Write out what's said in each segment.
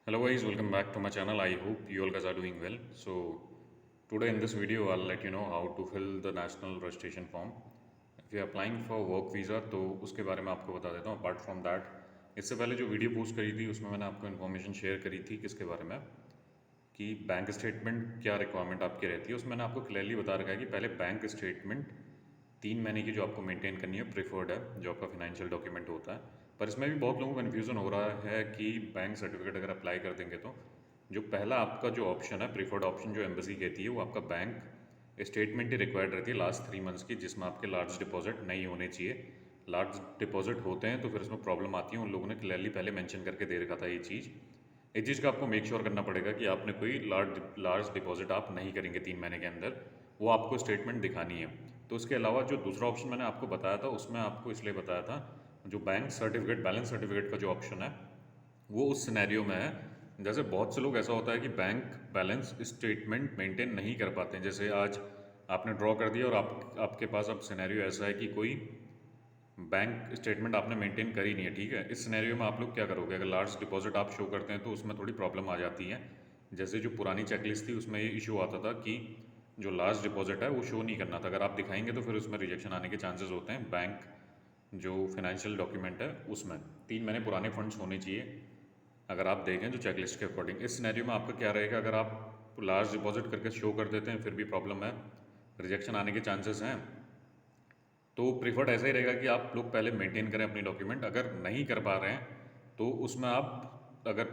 Hello guys, welcome back to my channel. I hope you all guys are doing well. So today in this video I'll let you know how to fill the national registration form. If you are applying for work visa तो उसके बारे में आपको बता देता हूँ. Apart from that इससे पहले जो वीडियो पोस्ट करी थी उसमें मैंने आपको इन्फॉर्मेशन शेयर करी थी किसके बारे में कि बैंक स्टेटमेंट क्या रिक्वायरमेंट आपकी रहती है. उसमें मैंने आपको क्लियरली बता रखा है कि पहले बैंक स्टेटमेंट 3 महीने की जो आपको मेंटेन करनी है प्रिफर्ड है, जो आपका फाइनेंशियल डॉक्यूमेंट होता है. पर इसमें भी बहुत लोगों को कन्फ्यूज़न हो रहा है कि बैंक सर्टिफिकेट अगर अप्लाई कर देंगे तो जो पहला आपका जो ऑप्शन है प्रिफर्ड ऑप्शन जो एम्बेसी कहती है वो आपका बैंक स्टेटमेंट ही रिक्वायर्ड रहती है लास्ट 3 मंथ्स की, जिसमें आपके लार्ज डिपॉजिट नहीं होने चाहिए. लार्ज डिपॉजिट होते हैं तो फिर इसमें प्रॉब्लम आती है. उन लोगों ने क्लियरली पहले मेंशन करके दे रखा था ये चीज़. इस चीज़ का आपको मेक श्योर करना पड़ेगा कि आपने कोई लार्ज डिपॉजिट आप नहीं करेंगे 3 महीने के अंदर, वो आपको स्टेटमेंट दिखानी है. तो उसके अलावा जो दूसरा ऑप्शन मैंने आपको बताया था उसमें आपको इसलिए बताया था जो बैंक सर्टिफिकेट बैलेंस सर्टिफिकेट का जो ऑप्शन है वो उस सिनेरियो में है जैसे बहुत से लोग ऐसा होता है कि बैंक बैलेंस स्टेटमेंट मेंटेन नहीं कर पाते हैं. जैसे आज आपने ड्रॉ कर दिया और आपके पास अब सिनेरियो ऐसा है कि कोई बैंक स्टेटमेंट आपने मेंटेन करी नहीं है. ठीक है, इस सिनेरियो में आप लोग क्या करोगे? अगर लार्ज डिपॉजिट आप शो करते हैं तो उसमें थोड़ी प्रॉब्लम आ जाती है. जैसे जो पुरानी चेकलिस्ट थी उसमें ये इशू आता था कि जो लार्ज डिपॉजिट है वो शो नहीं करना था. अगर आप दिखाएंगे तो फिर उसमें रिजेक्शन आने के चांसेस होते हैं. बैंक जो फाइनेंशियल डॉक्यूमेंट है उसमें 3 महीने पुराने फंड्स होने चाहिए अगर आप देखें जो चेकलिस्ट के अकॉर्डिंग. इस सिनेरियो में आपका क्या रहेगा? अगर आप लार्ज डिपॉजिट करके शो कर देते हैं फिर भी प्रॉब्लम है, रिजेक्शन आने के चांसेस हैं. तो प्रिफर्ड ऐसा ही रहेगा कि आप लोग पहले मेंटेन करें अपनी डॉक्यूमेंट. अगर नहीं कर पा रहे हैं तो उसमें आप अगर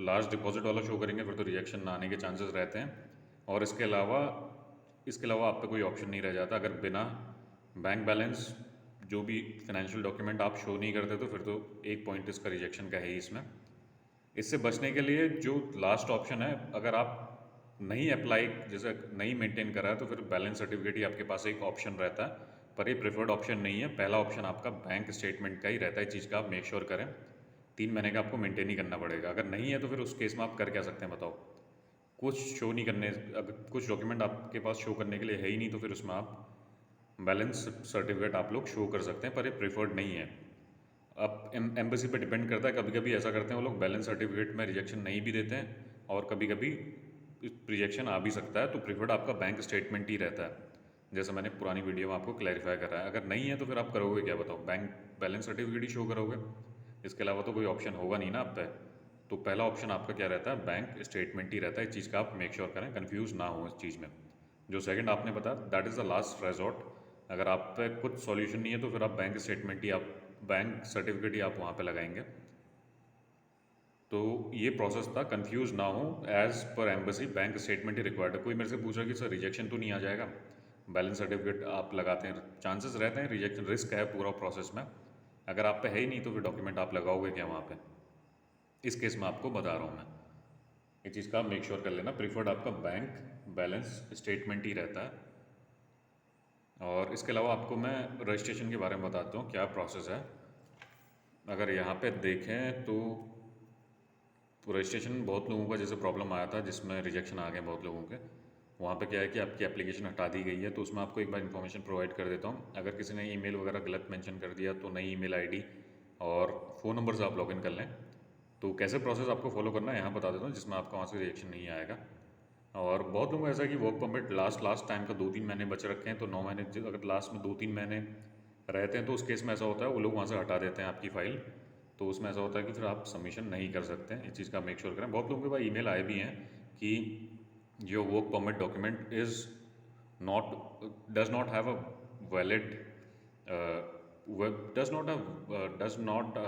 लार्ज डिपॉजिट वाला शो करेंगे फिर तो रिजेक्शन आने के चांसेस रहते हैं. और इसके अलावा आप पे कोई ऑप्शन नहीं रह जाता. अगर बिना बैंक बैलेंस जो भी फाइनेंशियल डॉक्यूमेंट आप शो नहीं करते तो फिर तो एक पॉइंट इसका रिजेक्शन का है ही इसमें. इससे बचने के लिए जो लास्ट ऑप्शन है, अगर आप नहीं अप्लाई जैसे नहीं मेंटेन करा है तो फिर बैलेंस सर्टिफिकेट ही आपके पास एक ऑप्शन रहता है. पर ये प्रेफर्ड ऑप्शन नहीं है. पहला ऑप्शन आपका बैंक स्टेटमेंट का ही रहता है. इस चीज़ का आप मेक श्योर करें. 3 महीने का आपको मेंटेन ही करना पड़ेगा. अगर नहीं है तो फिर उस केस में आप कर क्या सकते हैं बताओ? कुछ शो नहीं करने, अगर कुछ डॉक्यूमेंट आपके पास शो करने के लिए है ही नहीं तो फिर उसमें आप बैलेंस सर्टिफिकेट आप लोग शो कर सकते हैं, पर ये प्रेफर्ड नहीं है. अब एम्बेसी पे डिपेंड करता है. कभी कभी ऐसा करते हैं वो लोग बैलेंस सर्टिफिकेट में रिजेक्शन नहीं भी देते हैं और कभी कभी रिजेक्शन आ भी सकता है. तो प्रिफर्ड आपका बैंक स्टेटमेंट ही रहता है, जैसे मैंने पुरानी वीडियो में आपको क्लैरिफाई करा है. अगर नहीं है तो फिर आप करोगे क्या बताओ? बैंक बैलेंस सर्टिफिकेट ही शो करोगे. इसके अलावा तो कोई ऑप्शन होगा नहीं ना आप पे. तो पहला ऑप्शन आपका क्या रहता है? बैंक स्टेटमेंट ही रहता है. इस चीज़ का आप मेक श्योर करें, कन्फ्यूज़ ना हो इस चीज़ में. जो सेकंड आपने बताया that is the last resort. अगर आप पे कुछ सॉल्यूशन नहीं है तो फिर आप बैंक सर्टिफिकेट ही आप वहाँ पे लगाएंगे. तो ये प्रोसेस था, कंफ्यूज ना हो. As per embassy bank statement ही रिक्वायर्ड है. कोई मेरे से पूछा कि सर रिजेक्शन तो नहीं आ जाएगा? बैलेंस सर्टिफिकेट आप लगाते हैं, चांसेस रहते हैं रिजेक्शन, रिस्क है पूरा प्रोसेस में. अगर आप पे है ही नहीं तो फिर डॉक्यूमेंट आप लगाओगे क्या वहाँ पे? इस केस में आपको बता रहा हूँ मैं. ये चीज़ का आप मेक श्योर कर लेना. प्रिफर्ड आपका बैंक बैलेंस स्टेटमेंट ही रहता है. और इसके अलावा आपको मैं रजिस्ट्रेशन के बारे में बताता हूँ क्या प्रोसेस है. अगर यहाँ पे देखें तो रजिस्ट्रेशन बहुत लोगों का जैसे प्रॉब्लम आया था जिसमें रिजेक्शन आ गए बहुत लोगों के. वहाँ पे क्या है कि आपकी एप्लीकेशन हटा दी गई है. तो उसमें आपको एक बार इन्फॉर्मेशन प्रोवाइड कर देता हूँ. अगर किसी ने ईमेल वगैरह गलत मेंशन कर दिया तो नई ईमेल आईडी और फ़ोन नंबर से आप लॉगिन कर लें. तो कैसे प्रोसेस आपको फॉलो करना है यहाँ बता देता हूँ, जिसमें आपका वहाँ से रिएक्शन नहीं आएगा. और बहुत लोगों को ऐसा है कि वर्क परमिट लास्ट टाइम का 2-3 महीने बच रखे हैं तो 9 महीने अगर लास्ट में 2-3 महीने रहते हैं तो उस केस में ऐसा होता है वो लोग वहाँ से हटा देते हैं आपकी फ़ाइल. तो उसमें ऐसा होता है कि फिर आप सबमिशन नहीं कर सकते हैं. इस चीज़ का मेक श्योर करें. बहुत लोगों के पास ईमेल आए भी हैं कि your work permit document is not does not have a valid does not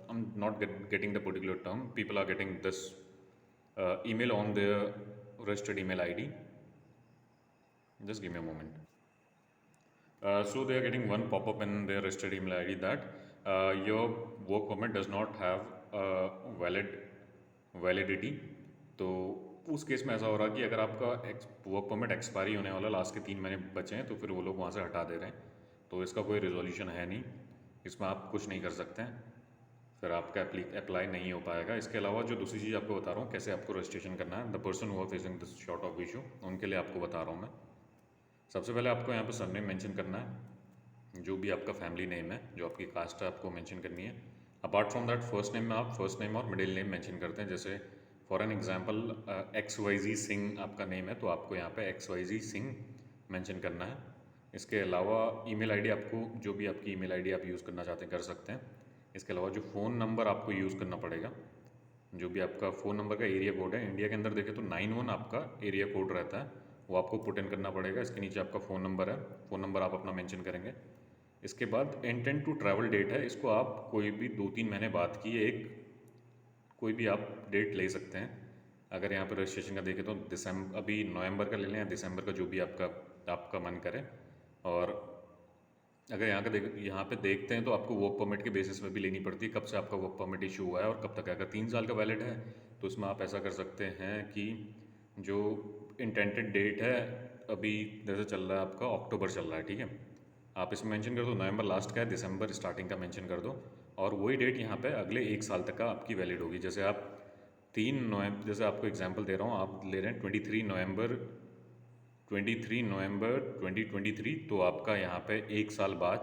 I'm not getting the particular term. People are getting this email on their registered email ID. Just give me a moment. So they are getting one pop-up in their registered email ID that your work permit does not have valid validity. तो उस case में ऐसा हो रहा है कि अगर आपका वर्क परमिट एक्सपायरी होने वाला, लास्ट के 3 महीने बचे हैं तो फिर वो लोग वहाँ से हटा दे रहे हैं. तो इसका कोई रिजोल्यूशन है नहीं, इसमें आप कुछ नहीं कर सकते हैं. फिर आपका अप्लाई नहीं हो पाएगा. इसके अलावा जो दूसरी चीज़ आपको बता रहा हूँ कैसे आपको रजिस्ट्रेशन करना है, the person who are facing this sort of issue उनके लिए आपको बता रहा हूँ मैं. सबसे पहले आपको यहाँ पर सरनेम मेंशन करना है, जो भी आपका फैमिली नेम है, जो आपकी कास्ट है आपको मेंशन करनी है. Apart from that first name में आप फर्स्ट नेम और मिडिल नेम मेंशन करते हैं। जैसे for an example XYZ Singh आपका नेम है, तो आपको यहाँ पे XYZ सिंह मेंशन करना है। इसके अलावा ईमेल आईडी, आपको जो भी आपकी ईमेल आईडी आप यूज़ करना चाहते हैं कर सकते हैं। इसके अलावा जो फ़ोन नंबर आपको यूज़ करना पड़ेगा, जो भी आपका फ़ोन नंबर का एरिया कोड है, इंडिया के अंदर देखें तो 91 आपका एरिया कोड रहता है, वो आपको पुट इन करना पड़ेगा। इसके नीचे आपका फ़ोन नंबर है, फ़ोन नंबर आप अपना मेंशन करेंगे। इसके बाद इंटेंट टू ट्रैवल डेट है, इसको आप कोई भी 2-3 महीने बाद की एक कोई भी आप डेट ले सकते हैं। अगर यहाँ पर रजिस्ट्रेशन का देखें तो दिसंबर, अभी नवंबर का ले लें या दिसंबर का, जो भी आपका मन करे। और अगर यहाँ पे देखते हैं तो आपको वर्क परमिट के बेसिस पे भी लेनी पड़ती है, कब से आपका वर्क परमिट इशू हुआ है और कब तक है। अगर 3 साल का वैलिड है तो इसमें आप ऐसा कर सकते हैं कि जो इंटेंटेड डेट है, अभी जैसे चल रहा है आपका अक्टूबर चल रहा है, ठीक है, आप इसमें मेंशन कर दो नवंबर लास्ट का है, दिसंबर स्टार्टिंग का मेंशन कर दो, और वही डेट यहाँ पे अगले 1 साल तक का आपकी वैलिड होगी। जैसे आप 3 नवंबर, जैसे आपको एग्जांपल दे रहा हूँ, आप ले रहे हैं 23 नवंबर 2023, तो आपका यहाँ पे 1 साल बाद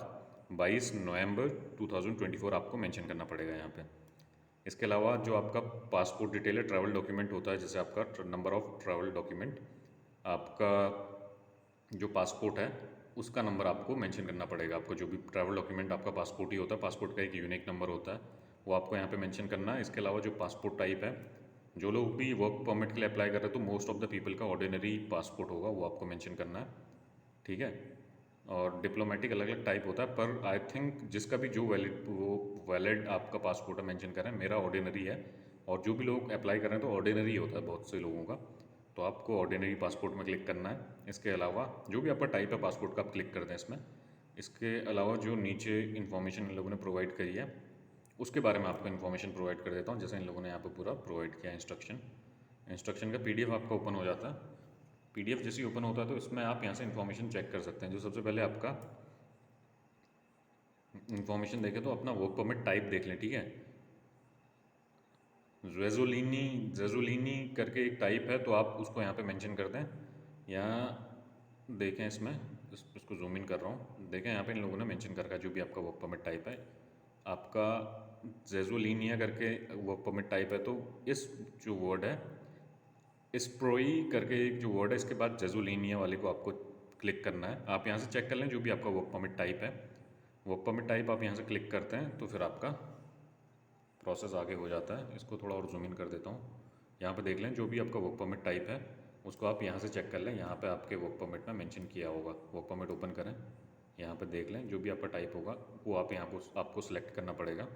22 नवंबर 2024 आपको मेंशन करना पड़ेगा यहाँ पे। इसके अलावा जो आपका पासपोर्ट डिटेल है, ट्रैवल डॉक्यूमेंट होता है, जैसे आपका नंबर ऑफ ट्रैवल डॉक्यूमेंट, आपका जो पासपोर्ट है उसका नंबर आपको मेंशन करना पड़ेगा। आपको जो भी ट्रैवल डॉक्यूमेंट, आपका पासपोर्ट ही होता है, पासपोर्ट का एक यूनिक नंबर होता है, वो आपको यहाँ पे मेंशन करना है। इसके अलावा जो पासपोर्ट टाइप है, जो लोग भी वर्क परमिट के लिए अप्लाई कर रहे हैं तो मोस्ट ऑफ द पीपल का ऑर्डिनरी पासपोर्ट होगा, वो आपको मेंशन करना है, ठीक है। और डिप्लोमेटिक अलग अलग टाइप होता है, पर आई थिंक जिसका भी जो वैलिड आपका पासपोर्ट है मेंशन करें, मेरा ऑर्डिनरी है, और जो भी लोग अप्लाई कर रहे हैं तो ऑर्डिनरी होता है बहुत से लोगों का, तो आपको ऑर्डिनरी पासपोर्ट में क्लिक करना है। इसके अलावा जो भी आपका टाइप है पासपोर्ट का, आप क्लिक कर दें इसमें। इसके अलावा जो नीचे इन्फॉर्मेशन इन लोगों ने प्रोवाइड करी है उसके बारे में आपको इन्फॉर्मेशन प्रोवाइड कर देता हूँ। जैसे इन लोगों ने यहाँ पे पूरा प्रोवाइड किया इंस्ट्रक्शन का PDF आपका ओपन हो जाता है। PDF जैसे ही ओपन होता है तो इसमें आप यहाँ से इन्फॉर्मेशन चेक कर सकते हैं। जो सबसे पहले आपका इन्फॉर्मेशन देखें तो अपना वर्क परमिट टाइप देख लें, ठीक है। जेजुलिनी करके एक टाइप है, तो आप उसको यहाँ पे मेंशन कर दें। यहाँ देखें, इसको जूम इन कर रहा हूँ, देखें यहाँ पे इन लोगों ने मेंशन कर रखा है जो भी आपका वर्क परमिट टाइप है, आपका जेजुलिनिया करके वर्क परमिट टाइप है। तो इस जो वर्ड है, स्प्रोई करके एक जो वर्ड है, इसके बाद जेजुलिनिया वाले को आपको क्लिक करना है। आप यहाँ से चेक कर लें जो भी आपका वर्क परमिट टाइप है, वर्क परमिट टाइप आप यहाँ से क्लिक करते हैं तो फिर आपका प्रोसेस आगे हो जाता है। इसको थोड़ा और जूम इन कर देता हूँ। यहाँ पे देख लें जो भी आपका वर्क परमिट टाइप है उसको आप यहाँ से चेक कर लें, यहाँ पे आपके वर्क परमिट में मेंशन किया होगा। वर्क परमिट ओपन करें, यहाँ पे देख लें जो भी आपका टाइप होगा वो आप यहाँ पर आपको सिलेक्ट करना पड़ेगा।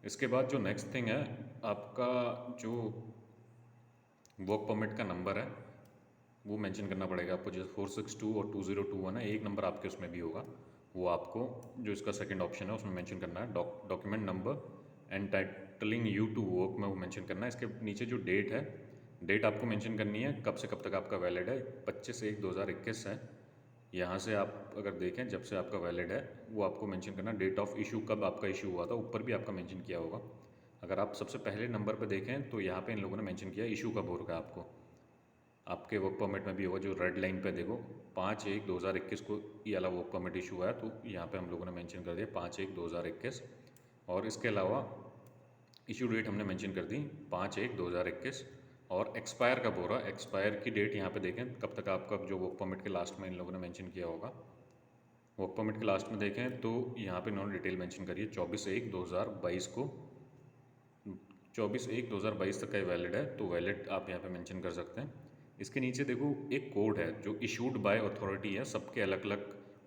इसके बाद जो नेक्स्ट थिंग है, आपका जो वर्क परमिट का नंबर है वो मेंशन करना पड़ेगा आपको। जैसे 462 और 2021 है, एक नंबर आपके उसमें भी होगा, वो आपको जो इसका सेकंड ऑप्शन है उसमें मेंशन करना है। Document number entitling you to work में वो मेंशन करना है। इसके नीचे जो डेट है, डेट आपको मेंशन करनी है, कब से कब तक आपका वैलिड है। 25/1/2021 है। यहाँ से आप अगर देखें जब से आपका वैलिड है वो आपको मेंशन करना। डेट ऑफ इशू, कब आपका इशू हुआ था, ऊपर भी आपका मेंशन किया होगा। अगर आप सबसे पहले नंबर पर देखें तो यहाँ पे इन लोगों ने मेंशन किया इशू कब हो रखा है आपको, आपके वर्क परमिट में भी होगा। जो रेड लाइन पे देखो 5/1/2021 को ये वाला वर्क परमिट इशू हुआ है, तो यहाँ पे हम लोगों ने मेंशन कर दिया 5/1/2021। और इसके अलावा इशू डेट हमने मेंशन कर दी 5/1/2021। और एक्सपायर कब हो रहा है, एक्सपायर की डेट यहाँ पे देखें कब तक आपका जो वर्क परमिट के लास्ट में इन लोगों ने मेंशन किया होगा। वर्क परमिट के लास्ट में देखें तो यहाँ पे इन्होंने डिटेल मेंशन करी है 24/1/2022 को, 24/1/2022 तक का वैलिड है, तो वैलिड आप यहाँ पे मेंशन कर सकते हैं। इसके नीचे देखो एक कोड है जो इशूड बाय अथॉरिटी है, सबके अलग अलग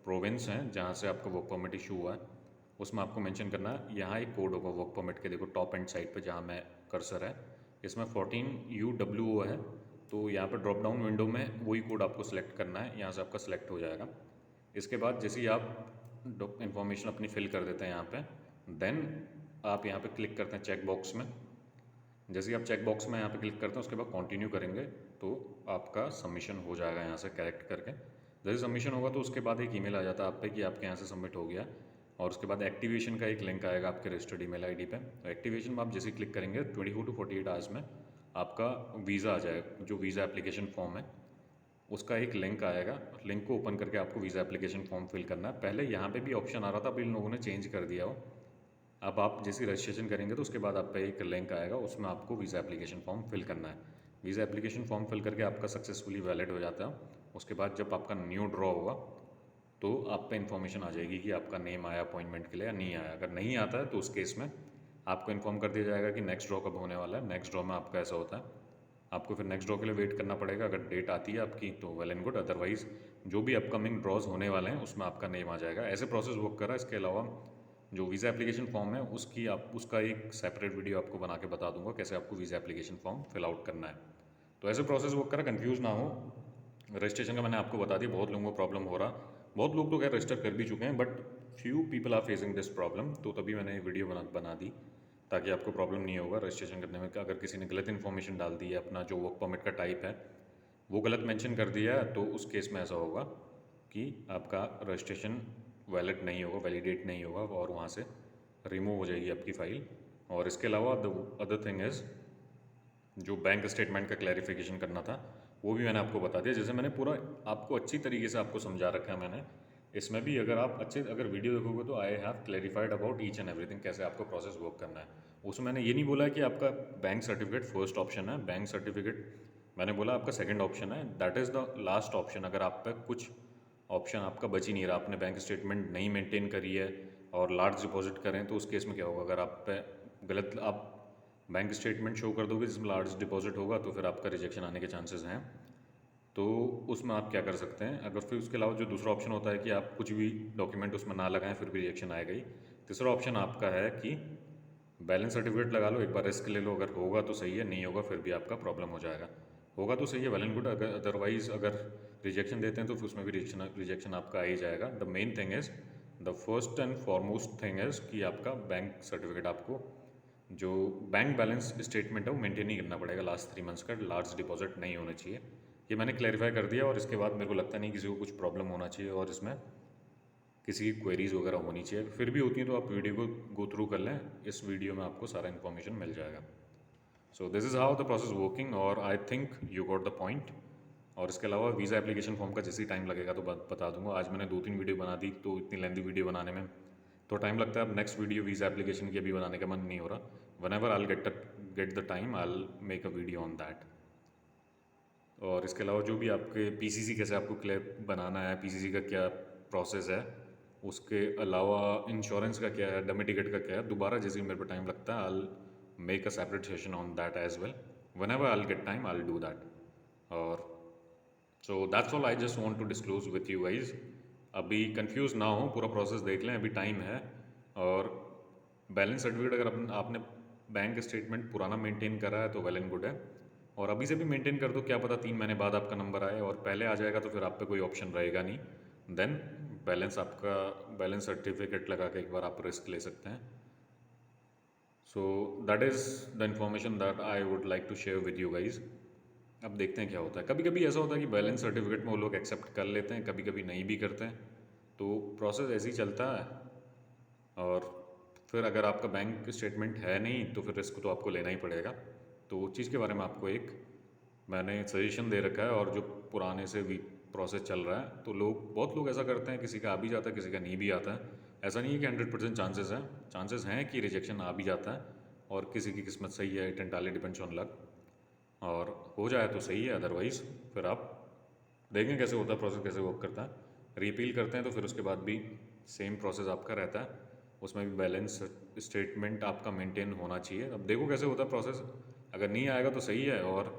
प्रोविंस हैं जहाँ से आपका वर्क परमिट इशू हुआ है, उसमें आपको मेंशन करना है। यहाँ एक कोड होगा वर्क परमिट के, देखो टॉप एंड साइड पे जहाँ मैं कर्सर है, इसमें 14UWO है, तो यहाँ पर ड्रॉप डाउन विंडो में वही कोड आपको सेलेक्ट करना है, यहाँ से आपका सेलेक्ट हो जाएगा। इसके बाद जैसे ही आप इन्फॉर्मेशन अपनी फिल कर देते हैं यहाँ पे, देन आप यहाँ पे क्लिक करते हैं चेक बॉक्स में। जैसे ही आप चेक बॉक्स में यहाँ पे क्लिक करते हैं उसके बाद कंटिन्यू करेंगे तो आपका सबमिशन हो जाएगा यहाँ से करेक्ट करके। जैसे सबमिशन होगा तो उसके बाद एक ईमेल आ जाता है आप पे कि आपके यहाँ से सबमिट हो गया, और उसके बाद एक्टिवेशन का एक लिंक आएगा आपके रजिस्टर्ड ईमेल आईडी पे। तो एक्टिवेशन में आप जैसे ही क्लिक करेंगे 24 to 48 आवर्स में आपका वीज़ा आ जाएगा। जो वीज़ा एप्लीकेशन फॉर्म है उसका एक लिंक आएगा, लिंक को ओपन करके आपको वीज़ा एप्लीकेशन फॉर्म फिल करना है। पहले यहाँ पे भी ऑप्शन आ रहा था, अभी इन लोगों ने चेंज कर दिया हो, अब आप जैसे रजिस्ट्रेशन करेंगे तो उसके बाद आप पे एक लिंक आएगा, उसमें आपको वीज़ा एप्लीकेशन फॉर्म फिल करना है। वीज़ा एप्लीकेशन फॉर्म फिल करके आपका सक्सेसफुली वैलिड हो जाता है। उसके बाद जब आपका न्यू ड्रॉ होगा तो आप पे इन्फॉर्मेशन आ जाएगी कि आपका नेम आया अपॉइंटमेंट के लिए या नहीं आया। अगर नहीं आता है तो उस केस में आपको इन्फॉर्म कर दिया जाएगा कि नेक्स्ट ड्रॉ कब होने वाला है। नेक्स्ट ड्रॉ में आपका ऐसा होता है, आपको फिर नेक्स्ट ड्रॉ के लिए वेट करना पड़ेगा। अगर डेट आती है आपकी तो वेल एंड गुड, अदरवाइज़ जो भी अपकमिंग ड्रॉज होने वाले हैं उसमें आपका नेम आ जाएगा। ऐसे प्रोसेस वर्क कर रहा है। इसके अलावा जो वीज़ा एप्लीकेशन फॉर्म है उसका एक सेपरेट वीडियो आपको बना के बता दूंगा कैसे आपको visa application form fill out करना है। तो ऐसे प्रोसेस वर्क कर रहा है, कन्फ्यूज़ ना हो। रजिस्ट्रेशन का मैंने आपको बता दिया, बहुत लोगों को प्रॉब्लम हो रहा, बहुत लोग तो खैर रजिस्टर कर भी चुके हैं, but few people are facing this problem. तो तभी मैंने वीडियो बना दी ताकि आपको प्रॉब्लम नहीं होगा रजिस्ट्रेशन करने में। अगर किसी ने गलत इन्फॉर्मेशन डाल दी है, अपना जो वर्क परमिट का टाइप है वो गलत मेंशन कर दिया है, तो उस केस में ऐसा होगा कि आपका रजिस्ट्रेशन वैलिड नहीं होगा, वैलिडेट नहीं होगा और वहाँ से रिमूव हो जाएगी आपकी फ़ाइल। और इसके अलावा द अदर थिंग इज़ जो बैंक स्टेटमेंट का क्लैरिफिकेशन करना था वो भी मैंने आपको बता दिया। जैसे मैंने पूरा आपको अच्छी तरीके से आपको समझा रखा है मैंने, इसमें भी अगर आप अगर वीडियो देखोगे तो I have clarified about each and everything, कैसे आपको प्रोसेस वर्क करना है। उसमें मैंने ये नहीं बोला कि आपका बैंक सर्टिफिकेट फर्स्ट ऑप्शन है, बैंक सर्टिफिकेट मैंने बोला आपका सेकंड ऑप्शन है, that is the last option. अगर आप पे कुछ ऑप्शन आपका बच ही नहीं रहा, आपने बैंक स्टेटमेंट नहीं मेंटेन करी है और लार्ज डिपॉजिट करें तो उस केस में क्या होगा, अगर आप पे गलत आप बैंक स्टेटमेंट शो कर दोगे जिसमें लार्ज डिपॉजिट होगा तो फिर आपका रिजेक्शन आने के चांसेस हैं। तो उसमें आप क्या कर सकते हैं, अगर फिर उसके अलावा जो दूसरा ऑप्शन होता है कि आप कुछ भी डॉक्यूमेंट उसमें ना लगाएं फिर भी रिजेक्शन आएगा ही। तीसरा ऑप्शन आपका है कि बैलेंस सर्टिफिकेट लगा लो, एक बार रिस्क ले लो, अगर होगा तो सही है, नहीं होगा फिर भी आपका प्रॉब्लम हो जाएगा। होगा तो सही है, वेल एंड गुड, अगर अदरवाइज़ अगर रिजेक्शन देते हैं तो फिर उसमें भी रिजेक्शन आपका आ ही जाएगा। The main thing is, the first and foremost thing is कि आपका बैंक सर्टिफिकेट, आपको जो बैंक बैलेंस स्टेटमेंट है वो मेंटेन ही करना पड़ेगा लास्ट 3 मंथ्स का, लार्ज डिपॉजिट नहीं होना चाहिए। ये मैंने क्लैरिफाई कर दिया और इसके बाद मेरे को लगता नहीं किसी को कुछ प्रॉब्लम होना चाहिए और इसमें किसी की क्वेरीज वगैरह होनी चाहिए। फिर भी होती हैं तो आप वीडियो को गो थ्रू कर लें, इस वीडियो में आपको सारा इन्फॉर्मेशन मिल जाएगा। So this is how the process working और I think you got the point. और इसके अलावा वीज़ा एप्लीकेशन फॉर्म का जैसे ही टाइम लगेगा तो बता दूंगा। आज मैंने 2-3 वीडियो बना दी तो इतनी लेंथी वीडियो बनाने में तो टाइम लगता है। अब नेक्स्ट वीडियो वीज़ा एप्लीकेशन की अभी बनाने का मन नहीं हो रहा। whenever I'll get the time I'll make a video on that। और इसके अलावा जो भी आपके पीसीसी कैसे आपको क्लियर बनाना है, पीसीसी का क्या प्रोसेस है, उसके अलावा इंश्योरेंस का क्या है, डमी टिकट का क्या है, दोबारा जैसे ही मेरे को टाइम लगता है I'll make a separate session on that as well। whenever I'll get time I'll do that। और so that's all I just want to disclose with you guys। अभी कंफ्यूज ना हो, पूरा प्रोसेस देख लें, अभी टाइम है। और बैलेंस सर्टिफिकेट अगर आपने बैंक स्टेटमेंट पुराना मेंटेन करा है तो वेल एंड गुड है, और अभी से भी मेंटेन कर दो, क्या पता 3 महीने बाद आपका नंबर आए और पहले आ जाएगा तो फिर आप पे कोई ऑप्शन रहेगा नहीं। देन बैलेंस सर्टिफिकेट लगा के एक बार आप रिस्क ले सकते हैं। So that is the information that I would like to share with you guys. अब देखते हैं क्या होता है। कभी कभी ऐसा होता है कि बैलेंस सर्टिफिकेट में वो लोग एक्सेप्ट कर लेते हैं, कभी कभी नहीं भी करते हैं, तो प्रोसेस ऐसे ही चलता है। और फिर अगर आपका बैंक स्टेटमेंट है नहीं तो फिर रिस्क तो आपको लेना ही पड़ेगा। तो उस चीज़ के बारे में आपको एक मैंने सजेशन दे रखा है। और जो पुराने से भी प्रोसेस चल रहा है तो बहुत लोग ऐसा करते हैं, किसी का आ भी जाता है किसी का नहीं भी आता है। ऐसा नहीं है कि 100% चांसेस हैं कि रिजेक्शन आ भी जाता है और किसी की किस्मत सही है, it entirely depends on luck. और हो जाए तो सही है, अदरवाइज़ फिर आप देखें कैसे होता है प्रोसेस, कैसे वर्क करता है। रीपील करते हैं तो फिर उसके बाद भी सेम प्रोसेस आपका रहता है, उसमें भी बैलेंस स्टेटमेंट आपका मेंटेन होना चाहिए। अब देखो कैसे होता है प्रोसेस, अगर नहीं आएगा तो सही है, और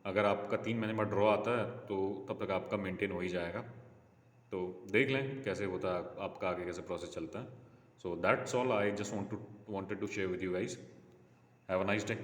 अगर आपका 3 महीने बाद ड्रॉ आता है तो तब तक आपका मेंटेन हो ही जाएगा। तो देख लें कैसे होता है आपका आगे कैसे प्रोसेस चलता है। So that's all I just wanted to share with you guys. Have a nice day.